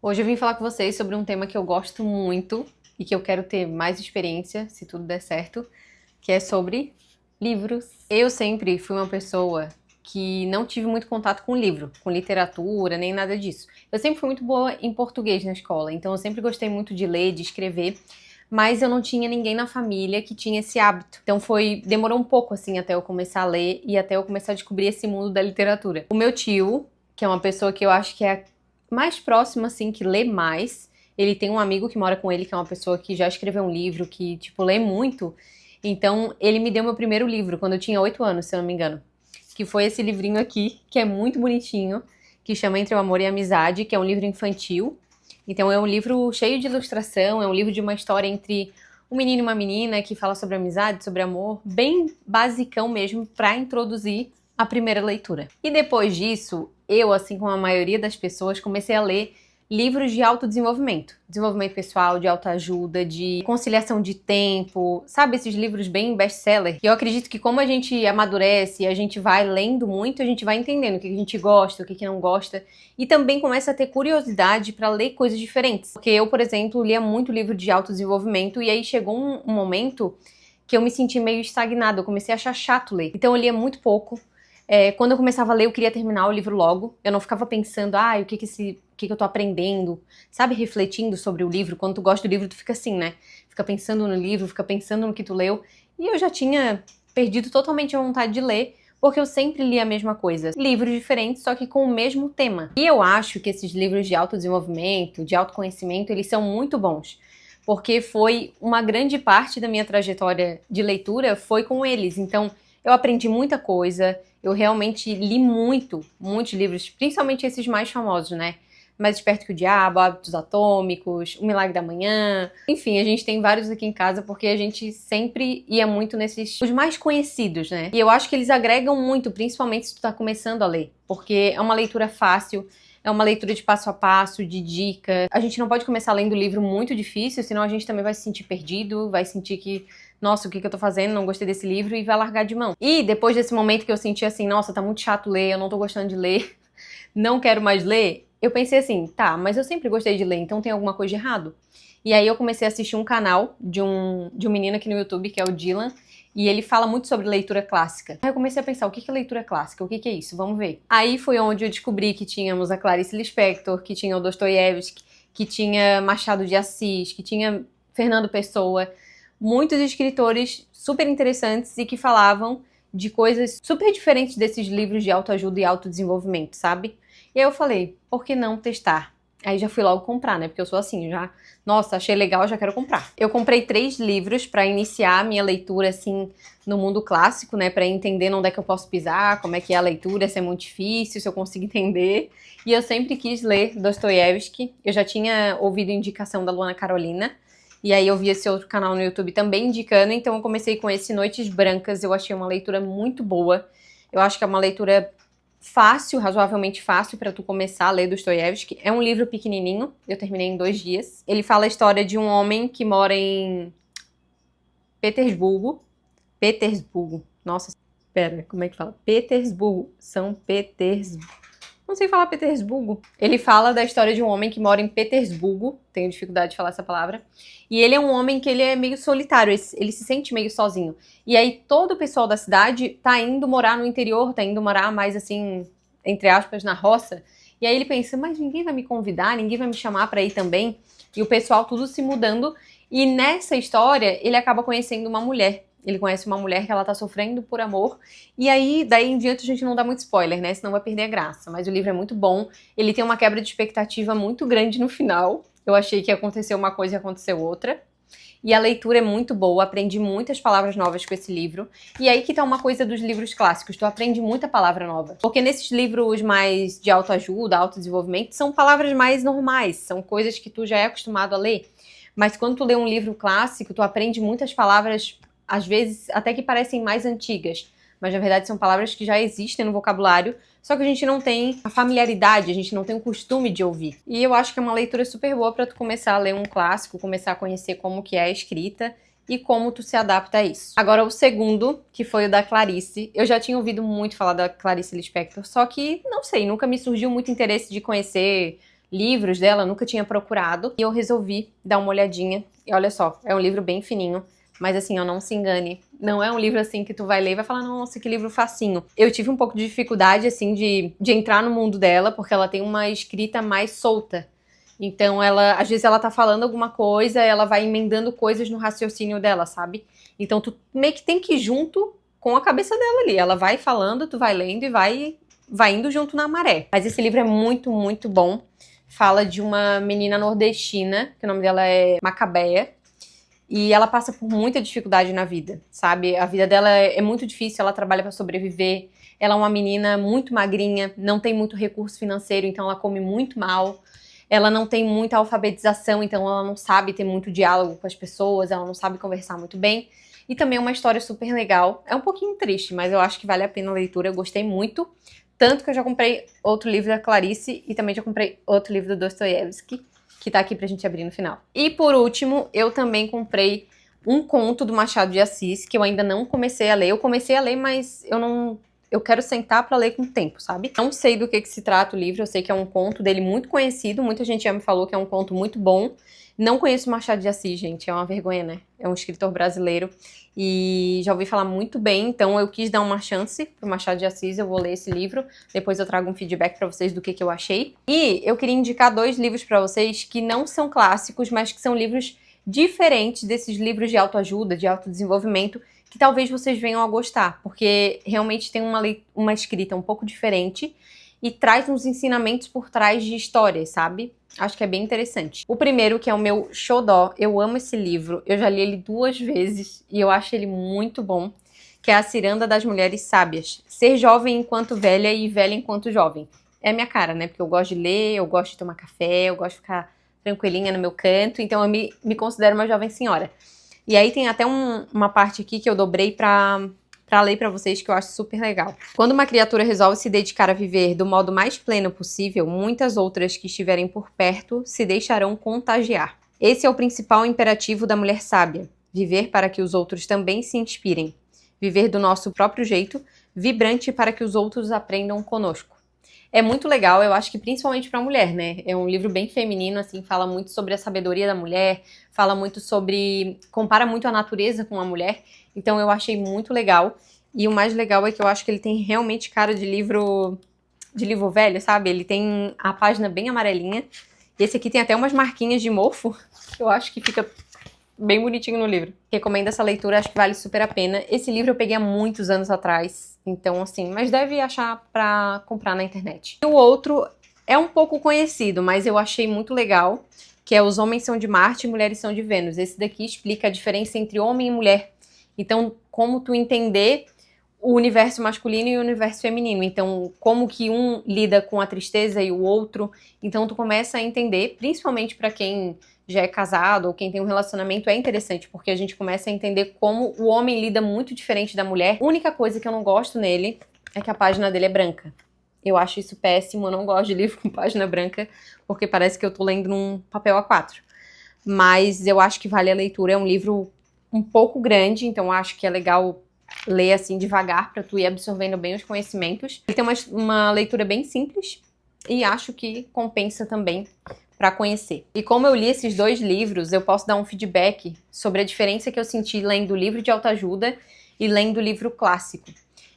Hoje eu vim falar com vocês sobre um tema que eu gosto muito e que eu quero ter mais experiência, se tudo der certo, que é sobre livros. Eu sempre fui uma pessoa que não tive muito contato com livro, com literatura, nem nada disso. Eu sempre fui muito boa em português na escola, então eu sempre gostei muito de ler, de escrever, mas eu não tinha ninguém na família que tinha esse hábito. Então demorou um pouco assim até eu começar a ler e até eu começar a descobrir esse mundo da literatura. O meu tio, que é uma pessoa que eu acho que é mais próximo, assim, que lê mais. Ele tem um amigo que mora com ele, que é uma pessoa que já escreveu um livro, que, tipo, lê muito. Então, ele me deu meu primeiro livro, quando eu tinha 8 anos, se eu não me engano. Que foi esse livrinho aqui, que é muito bonitinho, que chama Entre o Amor e a Amizade, que é um livro infantil. Então, é um livro cheio de ilustração, é um livro de uma história entre um menino e uma menina, que fala sobre amizade, sobre amor, bem basicão mesmo, pra introduzir a primeira leitura. E depois disso, eu, assim como a maioria das pessoas, comecei a ler livros de autodesenvolvimento. Desenvolvimento pessoal, de autoajuda, de conciliação de tempo, sabe? Esses livros bem best-seller. E eu acredito que como a gente amadurece, a gente vai lendo muito, a gente vai entendendo o que a gente gosta, o que não gosta. E também começa a ter curiosidade para ler coisas diferentes. Porque eu, por exemplo, lia muito livro de autodesenvolvimento e aí chegou um momento que eu me senti meio estagnada, eu comecei a achar chato ler. Então eu lia muito pouco. Quando eu começava a ler, eu queria terminar o livro logo. Eu não ficava pensando, o que eu tô aprendendo, sabe, refletindo sobre o livro. Quando tu gosta do livro, tu fica assim, né? Fica pensando no livro, fica pensando no que tu leu. E eu já tinha perdido totalmente a vontade de ler, porque eu sempre lia a mesma coisa. Livros diferentes, só que com o mesmo tema. E eu acho que esses livros de autodesenvolvimento, de autoconhecimento, eles são muito bons. Porque foi uma grande parte da minha trajetória de leitura foi com eles. Então, eu aprendi muita coisa, eu realmente li muitos livros, principalmente esses mais famosos, né? Mais Esperto que o Diabo, Hábitos Atômicos, O Milagre da Manhã. Enfim, a gente tem vários aqui em casa porque a gente sempre ia muito nesses, os mais conhecidos, né? E eu acho que eles agregam muito, principalmente se tu tá começando a ler, porque é uma leitura fácil, é uma leitura de passo a passo, de dica. A gente não pode começar lendo um livro muito difícil, senão a gente também vai se sentir perdido, vai sentir que, nossa, o que eu tô fazendo? Não gostei desse livro e vai largar de mão. E depois desse momento que eu senti assim, nossa, tá muito chato ler, eu não tô gostando de ler, não quero mais ler, eu pensei assim, tá, mas eu sempre gostei de ler, então tem alguma coisa de errado? E aí eu comecei a assistir um canal de um menino aqui no YouTube, que é o Dylan, e ele fala muito sobre leitura clássica. Aí eu comecei a pensar, o que é leitura clássica? O que é isso? Vamos ver. Aí foi onde eu descobri que tínhamos a Clarice Lispector, que tinha o Dostoiévski, que tinha Machado de Assis, que tinha Fernando Pessoa, muitos escritores super interessantes e que falavam de coisas super diferentes desses livros de autoajuda e autodesenvolvimento, sabe? E aí eu falei, por que não testar? Aí já fui logo comprar, né? Porque eu sou assim, nossa, achei legal, já quero comprar. Eu comprei 3 livros pra iniciar a minha leitura, assim, no mundo clássico, né? Pra entender onde é que eu posso pisar, como é que é a leitura, se é muito difícil, se eu consigo entender. E eu sempre quis ler Dostoiévski. Eu já tinha ouvido indicação da Luana Carolina. E aí eu vi esse outro canal no YouTube também indicando, então eu comecei com esse Noites Brancas. Eu achei uma leitura muito boa. Eu acho que é uma leitura fácil, razoavelmente fácil para tu começar a ler Dostoiévski. É um livro pequenininho, eu terminei em 2 dias. Ele fala a história de um homem que mora em Petersburgo. Nossa, pera, como é que fala? Petersburgo, São Petersburgo. Não sei falar Petersburgo. Ele fala da história de um homem que mora em Petersburgo, tenho dificuldade de falar essa palavra, e ele é um homem que ele é meio solitário, ele se sente meio sozinho. E aí todo o pessoal da cidade tá indo morar no interior, tá indo morar mais assim, entre aspas, na roça. E aí ele pensa, mas ninguém vai me convidar, ninguém vai me chamar pra ir também. E o pessoal tudo se mudando. E nessa história, ele acaba conhecendo uma mulher. Ele conhece uma mulher que ela tá sofrendo por amor. E aí, daí em diante, a gente não dá muito spoiler, né? Senão vai perder a graça. Mas o livro é muito bom. Ele tem uma quebra de expectativa muito grande no final. Eu achei que ia acontecer uma coisa e aconteceu outra. E a leitura é muito boa, aprendi muitas palavras novas com esse livro. E aí que tá uma coisa dos livros clássicos, tu aprende muita palavra nova. Porque nesses livros mais de autoajuda, autodesenvolvimento, são palavras mais normais, são coisas que tu já é acostumado a ler. Mas quando tu lê um livro clássico, tu aprende muitas palavras, às vezes até que parecem mais antigas, mas na verdade são palavras que já existem no vocabulário, só que a gente não tem a familiaridade, a gente não tem o costume de ouvir. E eu acho que é uma leitura super boa para tu começar a ler um clássico, começar a conhecer como que é a escrita e como tu se adapta a isso. Agora o segundo, que foi o da Clarice, eu já tinha ouvido muito falar da Clarice Lispector, só que, não sei, nunca me surgiu muito interesse de conhecer livros dela, nunca tinha procurado, e eu resolvi dar uma olhadinha. E olha só, é um livro bem fininho, mas assim, ó, não se engane, não é um livro assim que tu vai ler e vai falar, nossa, que livro facinho. Eu tive um pouco de dificuldade, assim, de entrar no mundo dela, porque ela tem uma escrita mais solta. Então, às vezes ela tá falando alguma coisa, ela vai emendando coisas no raciocínio dela, sabe? Então, tu meio que tem que ir junto com a cabeça dela ali. Ela vai falando, tu vai lendo e vai indo junto na maré. Mas esse livro é muito, muito bom. Fala de uma menina nordestina, que o nome dela é Macabeia, e ela passa por muita dificuldade na vida, sabe? A vida dela é muito difícil, ela trabalha para sobreviver. Ela é uma menina muito magrinha, não tem muito recurso financeiro, então ela come muito mal. Ela não tem muita alfabetização, então ela não sabe ter muito diálogo com as pessoas, ela não sabe conversar muito bem. E também é uma história super legal. É um pouquinho triste, mas eu acho que vale a pena a leitura, eu gostei muito. Tanto que eu já comprei outro livro da Clarice e também já comprei outro livro do Dostoiévski, que tá aqui pra gente abrir no final. E por último, eu também comprei um conto do Machado de Assis, que eu ainda não comecei a ler. Eu comecei a ler, mas eu quero sentar pra ler com o tempo, sabe? Não sei do que se trata o livro, eu sei que é um conto dele muito conhecido, muita gente já me falou que é um conto muito bom. Não conheço Machado de Assis, gente, é uma vergonha, né? É um escritor brasileiro e já ouvi falar muito bem, então eu quis dar uma chance pro Machado de Assis, eu vou ler esse livro, depois eu trago um feedback pra vocês do que eu achei. E eu queria indicar 2 livros pra vocês que não são clássicos, mas que são livros diferentes desses livros de autoajuda, de autodesenvolvimento, que talvez vocês venham a gostar, porque realmente tem uma escrita um pouco diferente e traz uns ensinamentos por trás de histórias, sabe? Acho que é bem interessante. O primeiro, que é o meu xodó, eu amo esse livro, eu já li ele 2 vezes e eu acho ele muito bom, que é A Ciranda das Mulheres Sábias. Ser jovem enquanto velha e velha enquanto jovem. É a minha cara, né? Porque eu gosto de ler, eu gosto de tomar café, eu gosto de ficar tranquilinha no meu canto, então eu me considero uma jovem senhora. E aí tem até uma parte aqui que eu dobrei pra ler pra vocês, que eu acho super legal. Quando uma criatura resolve se dedicar a viver do modo mais pleno possível, muitas outras que estiverem por perto se deixarão contagiar. Esse é o principal imperativo da mulher sábia: viver para que os outros também se inspirem. Viver do nosso próprio jeito, vibrante para que os outros aprendam conosco. É muito legal, eu acho que principalmente pra mulher, né? É um livro bem feminino, assim, fala muito sobre a sabedoria da mulher, fala muito sobre... compara muito a natureza com a mulher, então eu achei muito legal. E o mais legal é que eu acho que ele tem realmente cara de livro velho, sabe? Ele tem a página bem amarelinha. Esse aqui tem até umas marquinhas de mofo, que eu acho que fica bem bonitinho no livro. Recomendo essa leitura, acho que vale super a pena. Esse livro eu peguei há muitos anos atrás, então assim, mas deve achar pra comprar na internet. E o outro é um pouco conhecido, mas eu achei muito legal, que é Os Homens São de Marte e Mulheres São de Vênus. Esse daqui explica a diferença entre homem e mulher. Então, como tu entender o universo masculino e o universo feminino. Então, como que um lida com a tristeza e o outro. Então, tu começa a entender, principalmente para quem já é casado ou quem tem um relacionamento, é interessante, porque a gente começa a entender como o homem lida muito diferente da mulher. A única coisa que eu não gosto nele é que a página dele é branca. Eu acho isso péssimo, eu não gosto de livro com página branca, porque parece que eu tô lendo num papel A4. Mas eu acho que vale a leitura, é um livro um pouco grande, então eu acho que é legal ler assim devagar para tu ir absorvendo bem os conhecimentos. Ele tem uma leitura bem simples e acho que compensa também para conhecer. E como eu li esses 2 livros, eu posso dar um feedback sobre a diferença que eu senti lendo o livro de autoajuda e lendo o livro clássico.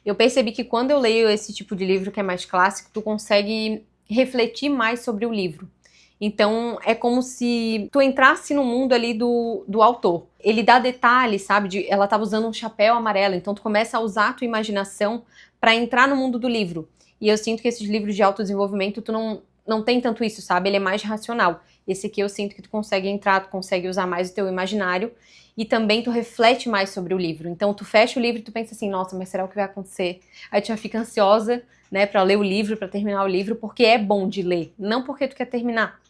Eu percebi que quando eu leio esse tipo de livro que é mais clássico, tu consegue refletir mais sobre o livro. Então, é como se tu entrasse no mundo ali do autor. Ele dá detalhes, sabe? Ela estava usando um chapéu amarelo, então tu começa a usar a tua imaginação para entrar no mundo do livro. E eu sinto que esses livros de autodesenvolvimento, tu não tem tanto isso, sabe? Ele é mais racional. Esse aqui eu sinto que tu consegue entrar, tu consegue usar mais o teu imaginário e também tu reflete mais sobre o livro. Então, tu fecha o livro e tu pensa assim, nossa, mas será o que vai acontecer? Aí tu já fica ansiosa, né, para ler o livro, para terminar o livro, porque é bom de ler, não porque tu quer terminar.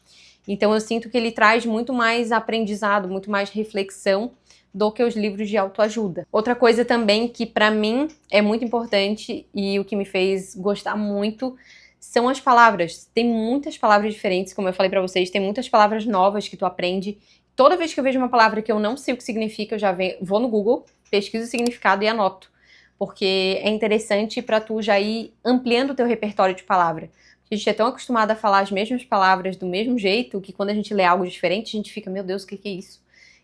Então eu sinto que ele traz muito mais aprendizado, muito mais reflexão do que os livros de autoajuda. Outra coisa também que pra mim é muito importante e o que me fez gostar muito são as palavras. Tem muitas palavras diferentes, como eu falei pra vocês, tem muitas palavras novas que tu aprende. Toda vez que eu vejo uma palavra que eu não sei o que significa, eu já vou no Google, pesquiso o significado e anoto. Porque é interessante pra tu já ir ampliando o teu repertório de palavra. A gente é tão acostumado a falar as mesmas palavras do mesmo jeito que quando a gente lê algo diferente, a gente fica, meu Deus, o que é isso?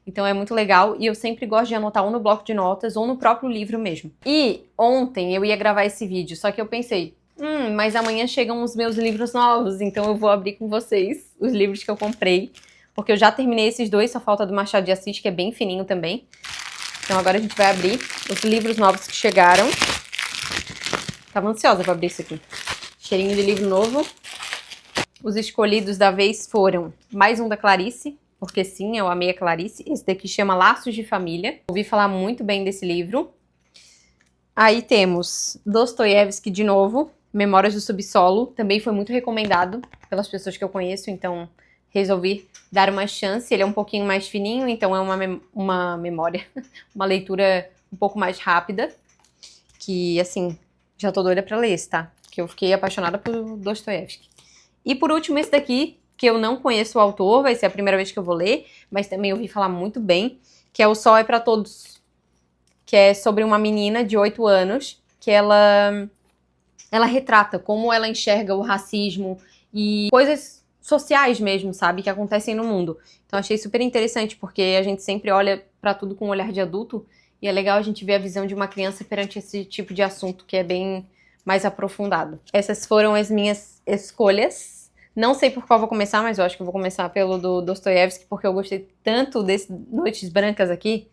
Então é muito legal e eu sempre gosto de anotar ou no bloco de notas ou no próprio livro mesmo. E ontem eu ia gravar esse vídeo, só que eu pensei, mas amanhã chegam os meus livros novos, então eu vou abrir com vocês os livros que eu comprei, porque eu já terminei esses dois, só falta do Machado de Assis, que é bem fininho também. Então agora a gente vai abrir os livros novos que chegaram. Tava ansiosa pra abrir isso aqui. Cheirinho de livro novo. Os escolhidos da vez foram mais um da Clarice, porque sim, eu amei a Clarice. Esse daqui chama Laços de Família. Ouvi falar muito bem desse livro. Aí temos Dostoiévski de novo, Memórias do Subsolo. Também foi muito recomendado pelas pessoas que eu conheço, então resolvi dar uma chance. Ele é um pouquinho mais fininho, então é uma memória, uma leitura um pouco mais rápida. Que, assim, já tô doida pra ler esse, tá? Que eu fiquei apaixonada por Dostoiévski. E por último, esse daqui, que eu não conheço o autor, vai ser a primeira vez que eu vou ler, mas também ouvi falar muito bem, que é O Sol é pra Todos, que é sobre uma menina de 8 anos, que ela retrata como ela enxerga o racismo e coisas sociais mesmo, sabe, que acontecem no mundo. Então achei super interessante, porque a gente sempre olha pra tudo com um olhar de adulto, e é legal a gente ver a visão de uma criança perante esse tipo de assunto, que é bem mais aprofundado. Essas foram as minhas escolhas. Não sei por qual vou começar, mas eu acho que eu vou começar pelo do Dostoiévski, porque eu gostei tanto desse Noites Brancas aqui,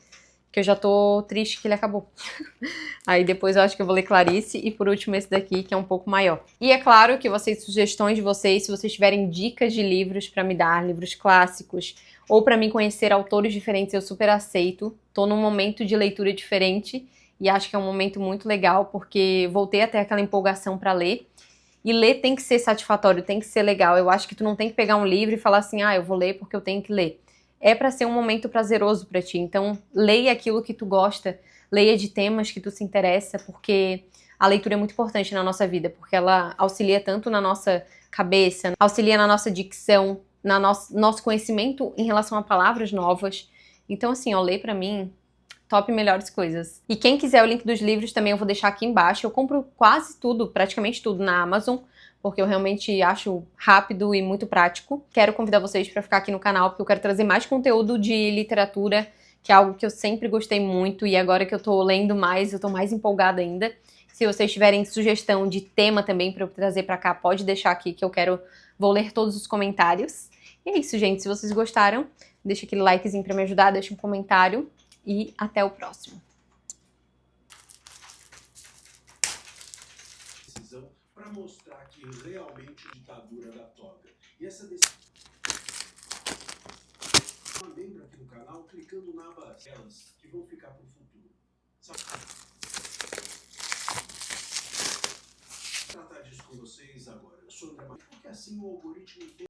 que eu já tô triste que ele acabou. Aí depois eu acho que eu vou ler Clarice e por último esse daqui, que é um pouco maior. E é claro que eu vou aceitar sugestões de vocês, se vocês tiverem dicas de livros pra me dar, livros clássicos, ou pra mim conhecer autores diferentes, eu super aceito. Tô num momento de leitura diferente e acho que é um momento muito legal, porque voltei a ter aquela empolgação pra ler. E ler tem que ser satisfatório, tem que ser legal. Eu acho que tu não tem que pegar um livro e falar assim, eu vou ler porque eu tenho que ler. É pra ser um momento prazeroso pra ti. Então, leia aquilo que tu gosta, leia de temas que tu se interessa, porque a leitura é muito importante na nossa vida, porque ela auxilia tanto na nossa cabeça, auxilia na nossa dicção, no nosso conhecimento em relação a palavras novas. Então, assim, ler pra mim, top melhores coisas. E quem quiser o link dos livros também eu vou deixar aqui embaixo. Eu compro quase tudo, praticamente tudo na Amazon, porque eu realmente acho rápido e muito prático. Quero convidar vocês para ficar aqui no canal, porque eu quero trazer mais conteúdo de literatura, que é algo que eu sempre gostei muito, e agora que eu tô lendo mais, eu tô mais empolgada ainda. Se vocês tiverem sugestão de tema também para eu trazer para cá, pode deixar aqui que vou ler todos os comentários. E é isso, gente. Se vocês gostaram, deixa aquele likezinho para me ajudar, deixa um comentário e até o próximo. Para mostrar que realmente a ditadura da toga. E essa decisão membro aqui no canal clicando na aba elas que vão ficar para o futuro. Vou tratar disso com vocês agora. Eu sou André, porque assim o algoritmo